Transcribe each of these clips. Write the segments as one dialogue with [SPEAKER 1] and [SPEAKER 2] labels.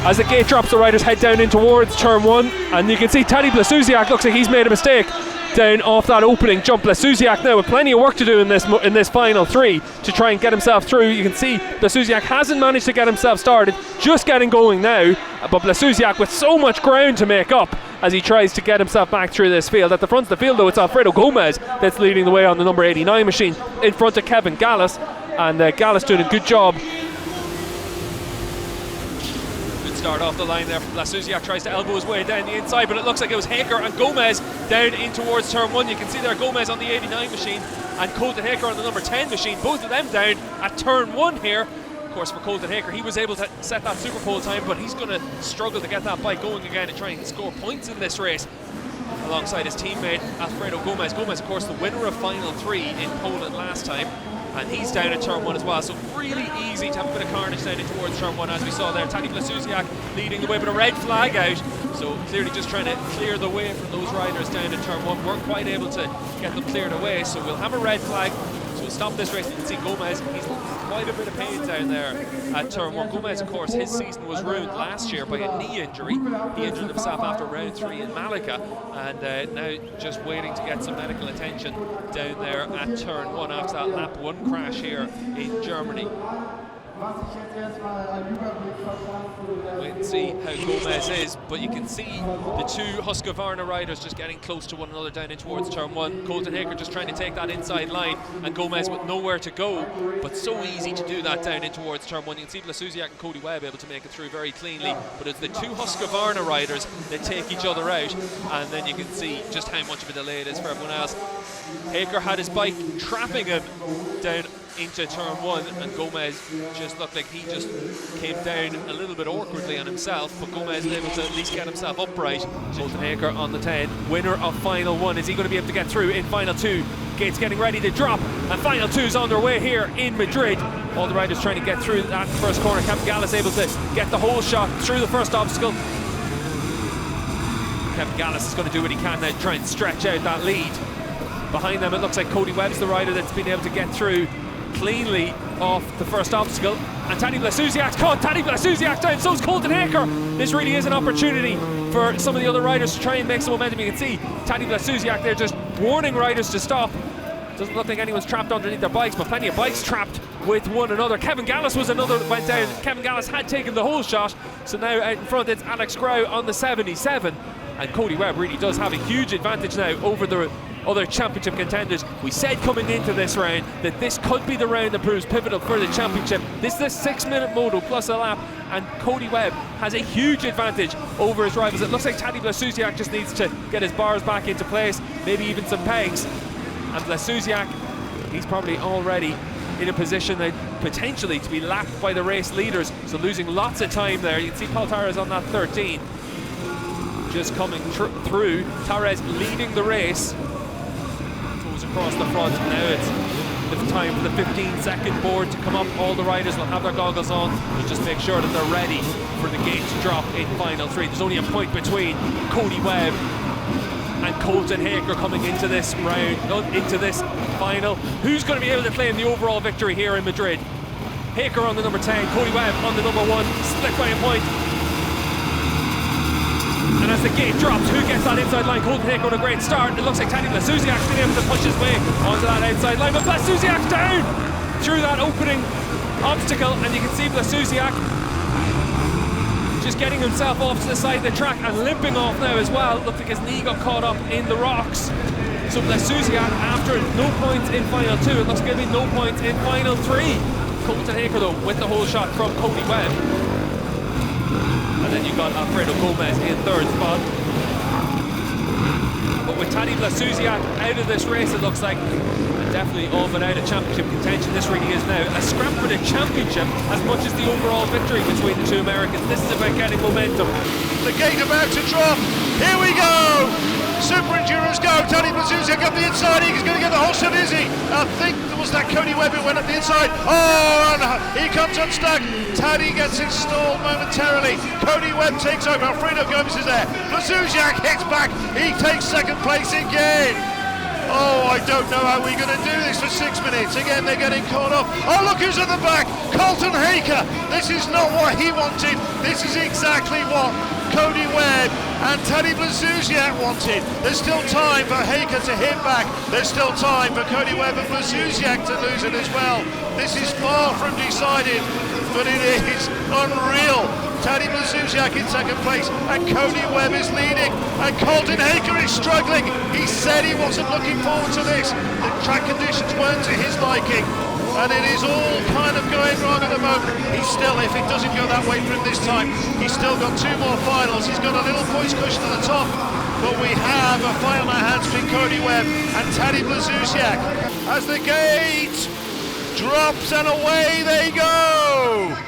[SPEAKER 1] As the gate drops, the riders head down in towards turn 1, and you can see Tadej Blasuziak looks like he's made a mistake down off that opening jump. Blasuziak now with plenty of work to do in this final 3 to try and get himself through. You can see Blasuziak hasn't managed to get himself started, just getting going now, but Blasuziak with so much ground to make up as he tries to get himself back through this field. At the front of the field though, it's Alfredo Gomez that's leading the way on the number 89 machine in front of Kevin Gallas, and Gallas doing a good job. Start off the line there from Blasuziak, tries to elbow his way down the inside, but it looks like it was Haker and Gomez down in towards turn 1. You can see there Gomez on the 89 machine and Colton Haker on the number 10 machine, both of them down at turn 1 here. Of course, for Colton Haker, he was able to set that super pole time, but he's going to struggle to get that bike going again and try and score points in this race alongside his teammate Alfredo Gomez. Gomez, of course, the winner of final 3 in Poland last time, and he's down at turn 1 as well, so really easy to have a bit of carnage down in towards turn 1, as we saw there. Tadej Blasuziak leading the way, but a red flag out, so clearly just trying to clear the way from those riders down in turn 1. Weren't quite able to get them cleared away, so we'll have a red flag, so we'll stop this race. You can see Gomez, he's quite a bit of pain down there at turn 1. Gomez, of course, his season was ruined last year by a knee injury. He injured himself after round 3 in Malaga, and now just waiting to get some medical attention down there at turn 1 after that lap 1 crash here in Germany. Wait and see how Gomez is, but you can see the 2 Husqvarna riders just getting close to one another down in towards turn 1. Colton Haker just trying to take that inside line, and Gomez with nowhere to go, but so easy to do that down in towards turn 1. You can see Blasuziak and Cody Webb able to make it through very cleanly, but it's the 2 Husqvarna riders that take each other out, and then you can see just how much of a delay it is for everyone else. Haker had his bike trapping him down into turn 1, and Gomez just looked like he just came down a little bit awkwardly on himself, but Gomez is able to at least get himself upright. Colton Haker on the 10, winner of final 1. Is he going to be able to get through in final 2? Gates getting ready to drop, and final 2 is on their way here in Madrid. All the riders trying to get through that first corner. Kevin Gallas able to get the whole shot through the first obstacle. Kevin Gallas is going to do what he can now to try and stretch out that lead. Behind them it looks like Cody Webb's the rider that's been able to get through cleanly off the first obstacle, and Tadej Blasuziak's caught. Tadej Blasuziak's down, so is Colton Haker. This really is an opportunity for some of the other riders to try and make some momentum. You can see Tadej Blasuziak there just warning riders to stop. Doesn't look like anyone's trapped underneath their bikes, but plenty of bikes trapped with one another. Kevin Gallas was another that went down. Kevin Gallas had taken the whole shot, so now out in front it's Alex Grau on the 77, and Cody Webb really does have a huge advantage now over the other championship contenders. We said coming into this round that this could be the round that proves pivotal for the championship. This is a 6-minute moto plus a lap, and Cody Webb has a huge advantage over his rivals. It looks like Tadej Blasuziak just needs to get his bars back into place, maybe even some pegs, and Blasuziak, he's probably already in a position that potentially to be lapped by the race leaders, so losing lots of time there. You can see Paul Torres on that 13 just coming through. Torres leading the race, across the front. Now it's time for the 15-second board to come up. All the riders will have their goggles on and just make sure that they're ready for the gate to drop in final 3. There's only a point between Cody Webb and Colton Haker coming into this round, into this final. Who's going to be able to claim the overall victory here in Madrid? Haker on the number 10, Cody Webb on the number 1, split by a point. And as the gate drops, who gets that inside line? Colton Haker on a great start. It looks like Tadej Blasuziak's been able to push his way onto that outside line, but Blasuziak's down through that opening obstacle, and you can see Blasuziak just getting himself off to the side of the track and limping off now as well. Looks like his knee got caught up in the rocks. So Blasuziak, after no points in final 2, it looks like there'll be no points in final 3. Colton Haker though with the whole shot from Cody Webb. And then you've got Alfredo Gomez in 3rd spot. But with Tadej Blasuziak out of this race, it looks like, and definitely all but out of championship contention, this really is now a scrap for the championship as much as the overall victory between the 2 Americans. This is about getting momentum.
[SPEAKER 2] The gate about to drop. Here we go. Super Enduros go. Tadej Blasuziak up the inside. He's going to get the whole shot, is he? I think it was that Cody Webb who went up the inside. Oh, and he comes unstuck. Tadej gets installed momentarily. Cody Webb takes over. Alfredo Gomez is there. Blasuziak hits back. He takes 2nd place again. Oh, I don't know how we're going to do this for 6 minutes. Again, they're getting caught up. Oh, look who's at the back. Colton Haker. This is not what he wanted. This is exactly what Cody Webb and Tadej Blazuzyak wanted. There's still time for Haker to hit back. There's still time for Cody Webb and Blazuzyak to lose it as well. This is far from decided, but it is unreal. Tadej Blazuzyak in second place, and Cody Webb is leading, and Colton Haker is struggling. He said he wasn't looking forward to this. The track conditions weren't to his liking, and it is all kind of going wrong at the moment. He's still, if it doesn't go that way for him this time, he's still got 2 more finals. He's got a little points cushion at the top, but we have a fight on our hands between Cody Webb and Tadej Blazuzyak as the gate drops and away they go.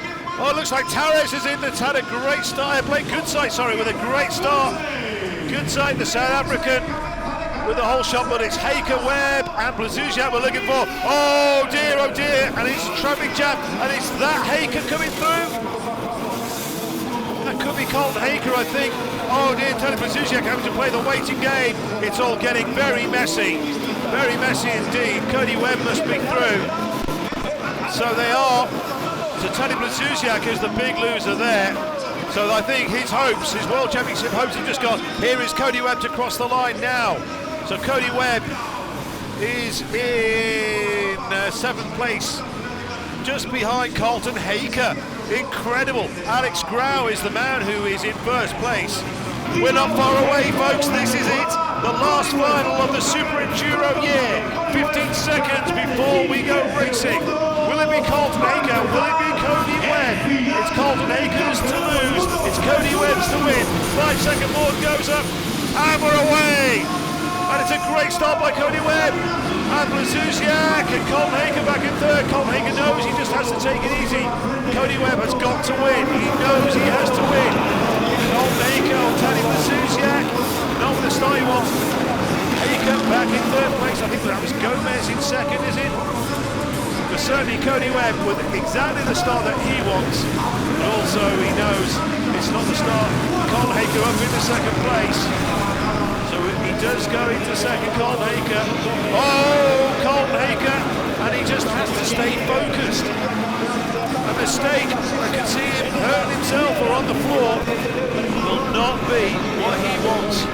[SPEAKER 2] Oh, it looks like Tavares is in. That's had a great start. Played Goodside, with a great start. Goodside, the South African, with the whole shot, but it's Haker, Webb, and Blazuzyak we're looking for. Oh dear, and it's traffic jam, and it's that Haker coming through. That could be Colton Haker, I think. Oh dear, Tadej Blazuzyak having to play the waiting game. It's all getting very messy indeed. Cody Webb must be through. So they are. So Tadej Blazuzyak is the big loser there. So I think his hopes, his World Championship hopes have just gone. Here is Cody Webb to cross the line now. So Cody Webb is in 7th place, just behind Colton Haker. Incredible. Alex Grau is the man who is in 1st place. We're not far away, folks. This is it. The last final of the SuperEnduro year. 15 seconds before we go racing. Will it be Colton Haker? Will it be Cody Webb? It's Colton Haker's to lose. It's Cody Webb's to win. 5-second board goes up, and we're away. And it's a great start by Cody Webb. And Blazuzyak and Colton Haker back in 3rd. Colton Haker knows he just has to take it easy. Cody Webb has got to win. He knows he has to win. Colton Haker or Tadej Blazuzyak, not with the start he wants. Haker back in 3rd place. I think that was Gomez in 2nd, is it? But certainly Cody Webb with exactly the start that he wants, but also he knows it's not the start. Colton Haker up into 2nd place, so he does go into 2nd. Colton Haker, oh, Colton Haker, and he just has to stay focused. A mistake, I can see him hurting himself or on the floor, will not be what he wants.